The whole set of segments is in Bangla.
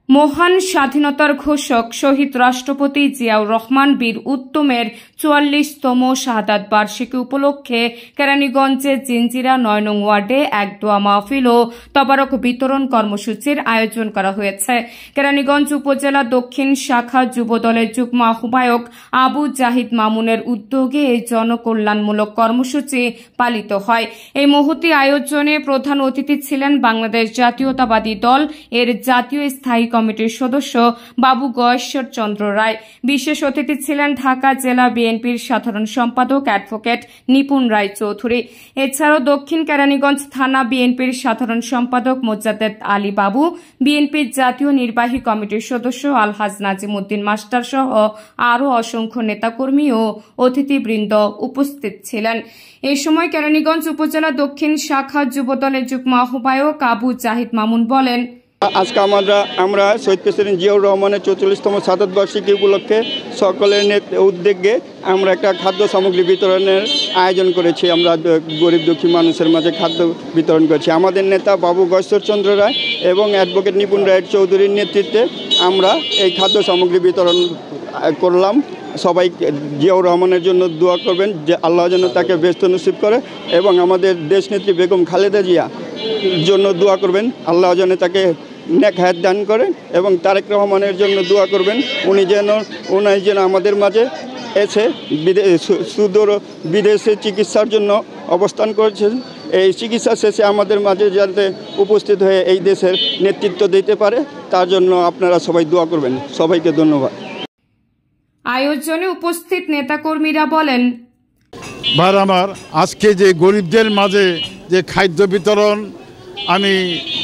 মহান স্বাধীনতার ঘোষক শহীদ রাষ্ট্রপতি জিয়াউর রহমান বীর উত্তমের ৪৪তম শাহাদাত বার্ষিকী উপলক্ষে কেরানীগঞ্জের জিঞ্জিরা ৯ নং ওয়ার্ডে এক দোয়া মাহফিল ও তবারক বিতরণ কর্মসূচির আয়োজন করা হয়েছে। কেরানীগঞ্জ উপজেলা দক্ষিণ শাখা যুবদলের যুগ্ম আহ্বায়ক আবু জাহিদ মামুনের উদ্যোগে এই জনকল্যাণমূলক কর্মসূচি পালিত হয়। এই মহতী আয়োজনে প্রধান অতিথি ছিলেন বাংলাদেশ জাতীয়তাবাদী দল এর জাতীয় স্থায়ী কমিটির সদস্য বাবু গয়েশ্বর চন্দ্র রায়। বিশেষ অতিথি ছিলেন ঢাকা জেলা বিএনপির সাধারণ সম্পাদক অ্যাডভোকেট নিপুণ রায় চৌধুরী। এছাড়াও দক্ষিণ কেরানীগঞ্জ থানা বিএনপির সাধারণ সম্পাদক মোজাদ্দেদ আলী বাবু, বিএনপির জাতীয় নির্বাহী কমিটির সদস্য আলহাজ নাজিম উদ্দিন মাস্টার সহ আরও অসংখ্য নেতাকর্মী ও অতিথিবৃন্দ উপস্থিত ছিলেন। এই সময় কেরানীগঞ্জ উপজেলা দক্ষিণ শাখা যুবদলের যুগ্ম আহ্বায়ক আবু জাহিদ মামুন বলেন, আজকে আমরা শহীদ প্রেসিডেন্ট জিয়াউর রহমানের ৪৪তম শাহাদাত বার্ষিকী উপলক্ষে সকলের উদ্যোগে আমরা একটা খাদ্য সামগ্রী বিতরণের আয়োজন করেছি। আমরা গরিব দুঃখী মানুষের মাঝে খাদ্য বিতরণ করেছি। আমাদের নেতা বাবু গয়েশ্বর চন্দ্র রায় এবং অ্যাডভোকেট নিপুণ রায় চৌধুরীর নেতৃত্বে আমরা এই খাদ্য সামগ্রী বিতরণ করলাম। সবাই জিয়াউর রহমানের জন্য দোয়া করবেন যে আল্লাহ যেন তাকে বেহেশত নসিব করে, এবং আমাদের দেশনেত্রী বেগম খালেদা জিয়া জন্য দোয়া করবেন, আল্লাহ যেন তাকে নেক হায়াত দান করে, এবং তারেক রহমানের জন্য দোয়া করবেন উনি যেন আমাদের মাঝে এসে সুদূর বিদেশে চিকিৎসার জন্য অবস্থান করেছেন। এই চিকিৎসা শেষে আমাদের মাঝে যাতে উপস্থিত হয়ে এই দেশের নেতৃত্ব দিতে পারে, তার জন্য আপনারা সবাই দোয়া করবেন। সবাইকে ধন্যবাদ। আয়োজনে উপস্থিত নেতাকর্মীরা বলেন, আমার আজকে যে গরিবদের মাঝে যে খাদ্য বিতরণ, আমি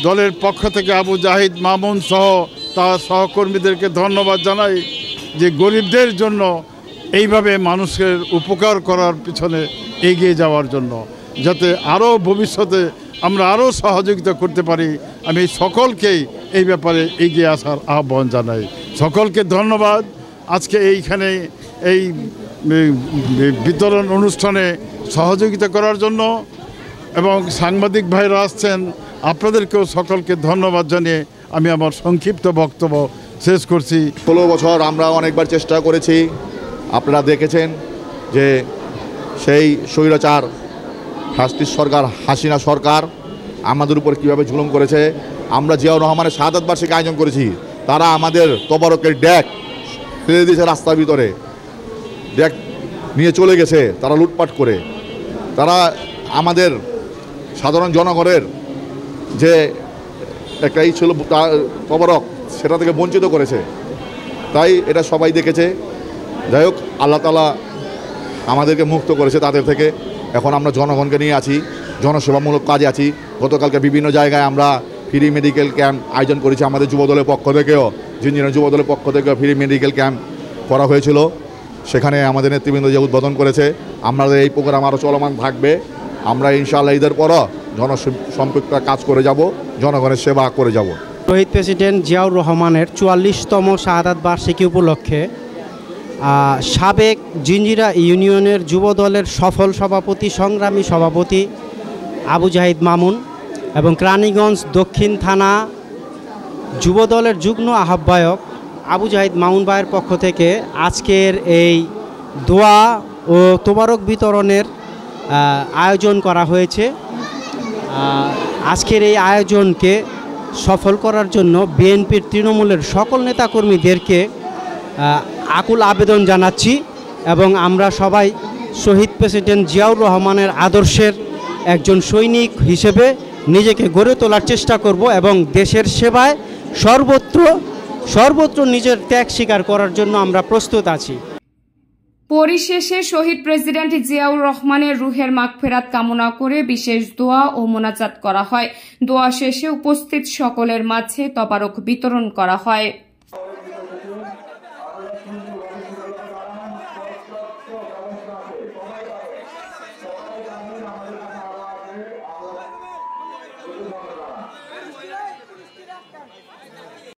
দলের পক্ষ থেকে আবু জাহিদ মামুন সহ তার সহকর্মীদেরকে ধন্যবাদ জানাই যে গরিবদের জন্য এইভাবে মানুষের উপকার করার পিছনে এগিয়ে যাওয়ার জন্য, যাতে আরও ভবিষ্যতে আমরা আরও সহযোগিতা করতে পারি। আমি সকলকেই এই ব্যাপারে এগিয়ে আসার আহ্বান জানাই। সকলকে ধন্যবাদ আজকে এইখানে এই বিতরণ অনুষ্ঠানে সহযোগিতা করার জন্য, এবং সাংবাদিক ভাইরা আসছেন, আপনাদেরকেও সকলকে ধন্যবাদ জানিয়ে আমি আমার সংক্ষিপ্ত বক্তব্য শেষ করছি। 16 বছর আমরা অনেকবার চেষ্টা করেছি। আপনারা দেখেছেন যে সেই স্বৈরাচার ফ্যাসিস্ট সরকার হাসিনা সরকার আমাদের উপর কীভাবে জুলুম করেছে। আমরা জিয়াউর রহমানের শাহাদাত বার্ষিকী আয়োজন করেছি, তারা আমাদের তবারকের ডেক ফেলে দিয়েছে রাস্তার ভিতরে, ডেক নিয়ে চলে গেছে তারা লুটপাট করে। তারা আমাদের সাধারণ জনগণের যে একটা ছিল তবারক, সেটা থেকে বঞ্চিত করেছে। তাই এটা সবাই দেখেছে। যাই হোক, আল্লাহ তাআলা আমাদেরকে মুক্ত করেছে তাদের থেকে। এখন আমরা জনগণকে নিয়ে আছি, জনসেবামূলক কাজে আছি। গতকালকে বিভিন্ন জায়গায় আমরা ফ্রি মেডিকেল ক্যাম্প আয়োজন করেছি। আমাদের যুবদলের পক্ষ থেকেও, জিঞ্জিরা যুবদলের পক্ষ থেকেও ফ্রি মেডিকেল ক্যাম্প করা হয়েছিল। সেখানে আমাদের নেতৃবৃন্দ যে উদ্বোধন করেছে। আমাদের এই প্রোগ্রাম আরও চলমান থাকবে। আমরা ইনশাআল্লাহ ঈদের পরও জনসম্পৃক্ত কাজ করে যাব, জনগণের সেবা করে যাব। শহীদ প্রেসিডেন্ট জিয়াউর রহমানের ৪৪তম শাহাদাত বার্ষিকী উপলক্ষে সাবেক জিঞ্জিরা ইউনিয়নের যুবদলের সফল সভাপতি, সংগ্রামী সভাপতি আবু জাহিদ মামুন এবং কেরানীগঞ্জ দক্ষিণ থানা যুবদলের যুগ্ম আহ্বায়ক আবু জাহিদ মামুন ভাইয়ের পক্ষ থেকে আজকের এই দোয়া ও তোবারক বিতরণের আয়োজন করা হয়েছে। আজকের এই আয়োজনকে সফল করার জন্য বিএনপির তৃণমূলের সকল নেতাকর্মীদেরকে আকুল আবেদন জানাচ্ছি, এবং আমরা সবাই শহীদ প্রেসিডেন্ট জিয়াউর রহমানের আদর্শের একজন সৈনিক হিসেবে নিজেকে গড়ে তোলার চেষ্টা করব, এবং দেশের সেবায় সর্বত্র নিজের ত্যাগ স্বীকার করার জন্য আমরা প্রস্তুত আছি। পরিশেষে শহীদ প্রেসিডেন্ট জিয়াউর রহমানের রুহের মাগফিরাত কামনা করে বিশেষ দোয়া ও মোনাজাত করা হয়। দোয়া শেষে উপস্থিত সকলের মাঝে তবারক বিতরণ করা হয়।